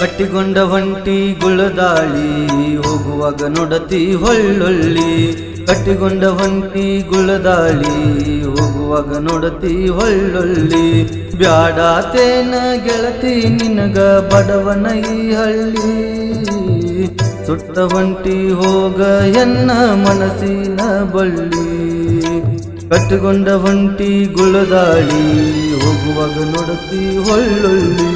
ಕಟ್ಟಿಕೊಂಡ ಹೊಂಟಿ ಗುಳದಾಳಿ ಹೋಗುವಾಗ ನೋಡತಿ ಹೊಳ್ಳೊಳ್ಳಿ. ಕಟ್ಟಿಕೊಂಡ ಹೊಂಟಿ ಗುಳದಾಳಿ ಹೋಗುವಾಗ ನೋಡತಿ ಹೊಳ್ಳೊಳ್ಳಿ. ಬ್ಯಾಡಾತೇನ ಗೆಳತಿ ನಿನಗ ಬಡವನ ಈ ಹಳ್ಳಿ. ಸುಟ್ಟ ಹೊಂಟಿ ಹೋಗ ಎನ್ನ ಮನಸ್ಸಿನ ಬಳ್ಳಿ. ಕಟ್ಟಿಕೊಂಡ ಹೊಂಟಿ ಗುಳದಾಳಿ ಹೋಗುವಾಗ ನೋಡತಿ ಹೊಳ್ಳೊಳ್ಳಿ.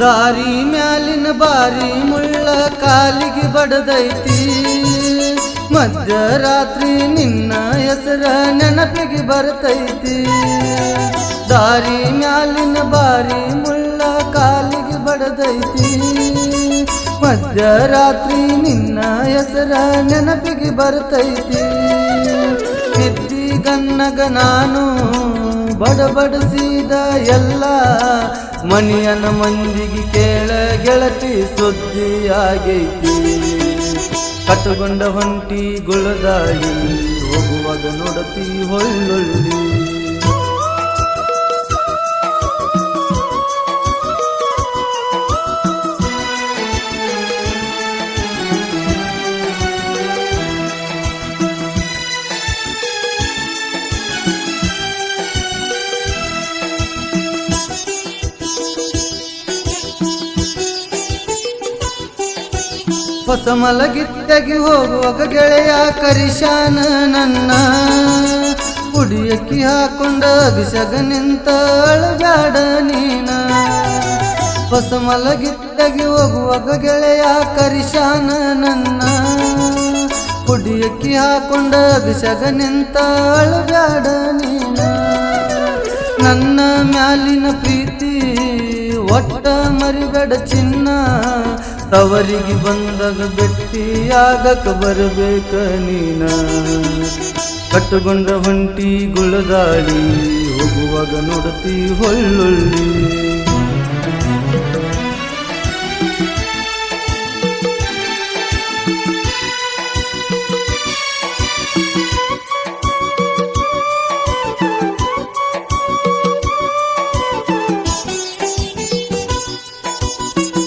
ದಾರಿ ಮ್ಯಾಲಿನ ಬಾರಿ ಮುಳ್ಳ ಕಾಲಿಗೆ ಬಡದೈತಿ. ಮಧ್ಯರಾತ್ರಿ ನಿನ್ನ ಹೆಸರ ನೆನಪಿಗೆ ಬರ್ತೈತಿ. ದಾರಿ ಮ್ಯಾಲಿನ ಬಾರಿ ಮುಳ್ಳ ಕಾಲಿಗೆ ಬಡದೈತಿ. ಮಧ್ಯರಾತ್ರಿ ನಿನ್ನ ಹೆಸರ ನೆನಪಿಗೆ ಬರ್ತೈತಿ. ಬಿದ್ದಿ ಗನ್ನಗ ನಾನು ಬಡಬಡಿಸಿದ ಎಲ್ಲ ಮನಿಯನ ಮಂದಿಗೆ ಕೇಳ ಗೆಳತಿ ಸುದ್ದಿ ಆಗೈತಿ. ಕಟ್ಟುಕೊಂಡ ಹೊಂಟಿ ಗುಳದಾಳಿ ಹೋಗುವಾಗ ನೋಡತಿ ಹೊಳ್ಳೊಳ್ಳಿ. ಹೊಸ ಮಲಗಿದ್ದಗಿ ಹೋಗುವಾಗ ಗೆಳೆಯ ಕರಿಶಾನ ನನ್ನ. ಕುಡಿಯಕ್ಕಿ ಹಾಕೊಂಡ ಬಿಸಗ ನಿಂತ ಅಳಬ್ಯಾಡ ನೀನ. ಹೊಸ ಮಲಗಿದ್ದಗಿ ಹೋಗುವಾಗ ಗೆಳೆಯ ಕರಿಶಾನ ನನ್ನ. ಕುಡಿಯಕ್ಕಿ ಹಾಕೊಂಡ ಬಿಸಗ ನಿಂತ ಅಳಬ್ಯಾಡ ನೀನ. ನನ್ನ ಮ್ಯಾಲಿನ ಪ್ರೀತಿ ಒಟ್ಟ ಮರಿಬೇಡ ಚಿನ್ನ. ತವರಿಗೆ ಬಂದಾಗ ಭೆಟ್ಟಿಯಾಗಕ ಬರಬೇಕ ನೀನ. ಕಟ್ಟುಕೊಂಡ ಹೊಂಟಿ ಗುಳದಾಳಿ ಹೋಗುವಾಗ ನೋಡತಿ ಹೊಳ್ಳೊಳ್ಳಿ.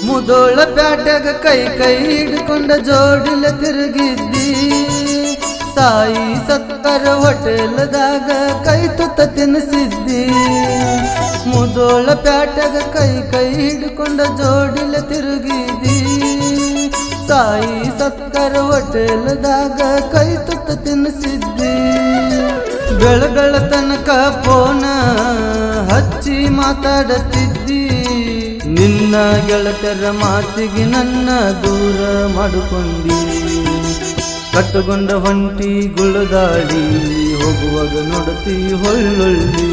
ಮುದೋಳ ಪ್ಯಾಟ್ಯಾಗ ಕೈ ಕೈ ಹಿಡ್ಕೊಂಡ ಜೋಡಿಲ ತಿರುಗಿದ್ದಿ. ಸಾಯಿ ಸತ್ತರ ಹೋಟೆಲ್ದಾಗ ಕೈ ತುತ್ತ ತಿನ್ನಿಸಿದ್ದಿ. ಮುದೋಳ ಪ್ಯಾಟ್ಯಾಗ ಕೈ ಕೈ ಹಿಡ್ಕೊಂಡ ಜೋಡಿಲ ತಿರುಗಿದ್ದಿ. ಸಾಯಿ ಸತ್ತರ ಹೋಟೆಲ್ದಾಗ ಕೈ ತುತ್ತ ತಿನ್ನಿಸಿದ್ದಿ. ಬೆಳಗಳ ತನಕ ಫೋನ ಹಚ್ಚಿ ಮಾತಾಡತಿದ್ದಿ. ನಿನ್ನ ಗೆಳತರ ಮಾತಿಗೆ ನನ್ನ ದೂರ ಮಾಡಿಕೊಂಡಿ. ಕಟ್ಟುಕೊಂಡ ಹೊಂಟಿ ಗುಳದಾಳಿ ಹೋಗುವಾಗ ನೋಡತಿ ಹೊಳ್ಳೊಳ್ಳಿ.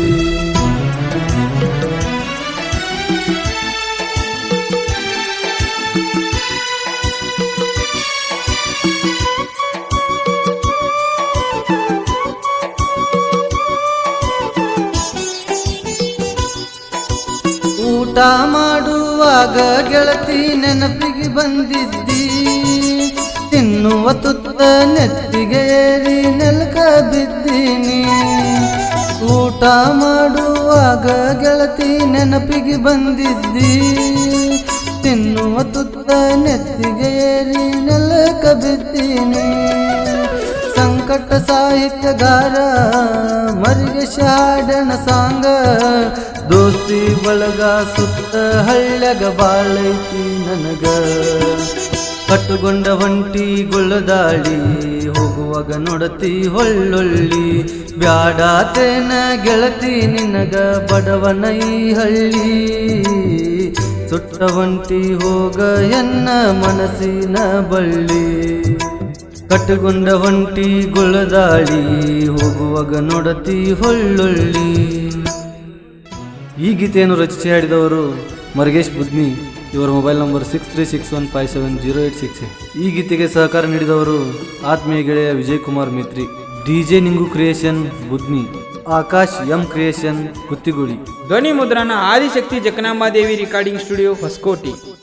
ಊಟ ಮಾಡುವಾಗ ಗೆಳತಿ ನೆನಪಿಗೆ ಬಂದಿದ್ದಿ. ತಿನ್ನುವ ತುತ್ತ ನೆತ್ತಿಗೆ ಏರಿ ನೆಲಕ ಬಿದ್ದೀನಿ. ಊಟ ಮಾಡುವಾಗ ಗೆಳತಿ ನೆನಪಿಗೆ ಬಂದಿದ್ದಿ. ತಿನ್ನುವ ತುತ್ತ ನೆತ್ತಿಗೆ ಏರಿ ನೆಲಕ ಬಿದ್ದೀನಿ. ಸಂಕಟ ಸಾಹಿತ್ಯಗಾರ ಮರಿಗೆ ಶಾಡನ ಸಾಂಗ. ದೋಸ್ತಿ ಬಳಗ ಸುತ್ತ ಹಳ್ಳ್ಯಾಗ ಬಾಳೈತಿ ನನಗ. ಕಟ್ಟುಕೊಂಡ ಹೊಂಟಿ ಗುಳದಾಳಿ ಹೋಗುವಾಗ ನೋಡತಿ ಹೊಳ್ಳೊಳ್ಳಿ. ಬ್ಯಾಡಾತೇನ ಗೆಳತಿ ನಿನಗ ಬಡವನ ಈ ಹಳ್ಳಿ. ಸುಟ್ಟ ಹೊಂಟಿ ಹೋಗ ಎನ್ನ ಮನಸ್ಸಿನ ಬಳ್ಳಿ. ಕಟ್ಟುಕೊಂಡ ಹೊಂಟಿ ಗುಳದಾಳಿ ಹೋಗುವಾಗ ನೋಡತಿ ಹೊಳ್ಳೊಳ್ಳಿ. ಈ ಗೀತೆಯನ್ನು ರಚಿಸಿ ಹಾಡಿದವರು ಮರುಗೇಶ್ ಬುದ್ನಿ. ಇವರ ಮೊಬೈಲ್ ನಂಬರ್ 6361570868. ಈ ಗೀತೆಗೆ ಸಹಕಾರ ನೀಡಿದವರು ಆತ್ಮೀಯ ಗೆಳೆಯ Vijay Kumar Mitri. DJ Ningu creation Budni. Akash M creation Guttiguli. ಧ್ವನಿ ಮುದ್ರಣ ಆದಿಶಕ್ತಿ ಜಕನಾಂಬಾದೇವಿ ರೆಕಾರ್ಡಿಂಗ್ ಸ್ಟುಡಿಯೋ ಹೊಸಕೋಟೆ.